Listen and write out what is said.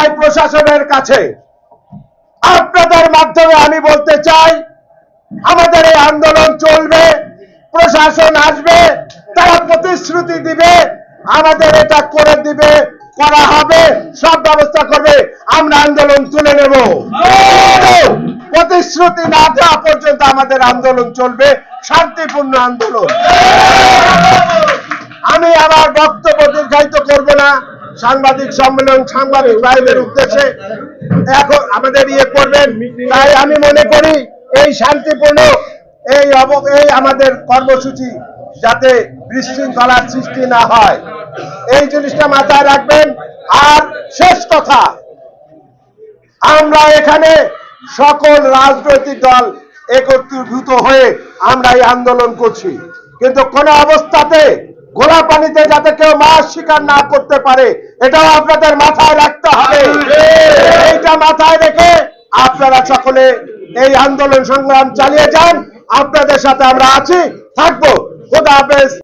তাই প্রশাসনের কাছে আপনাদের মাধ্যমে আমি বলতে চাই, আমাদের এই আন্দোলন চলবে, প্রশাসন আসবে, তারা প্রতিশ্রুতি দিবে, আমাদের এটা করে দিবে, করা হবে, সব ব্যবস্থা করবে, আমরা আন্দোলন তুলে নেব। প্রতিশ্রুতি না দেওয়া পর্যন্ত আমাদের আন্দোলন চলবে, শান্তিপূর্ণ আন্দোলন। আমি আমার বক্তব্য দীর্ঘায়িত করব না। সাংবাদিক সম্মেলন সাংবাদিক ভাইদের উদ্দেশ্যে এখন আমাদের করবেন, তাই আমি মনে করি এই শান্তিপূর্ণ এই আমাদের কর্মসূচি যাতে বিশৃঙ্খলার সৃষ্টি না হয়, এই জিনিসটা মাথায় রাখবেন। আর শেষ কথা, আমরা এখানে সকল রাজনৈতিক দল একত্রীভূত হয়ে আমরা এই আন্দোলন করছি, কিন্তু কোন অবস্থাতে গোলা পানিতে যাতে কেউ মাছ শিকার না করতে পারে, এটাও আপনাদের মাথায় রাখতে হবে। এইটা মাথায় রেখে আপনারা সকলে এই আন্দোলন সংগ্রাম চালিয়ে যান। আপনাদের সাথে আমরা আছি, থাকবো। খোদা হাফেজ।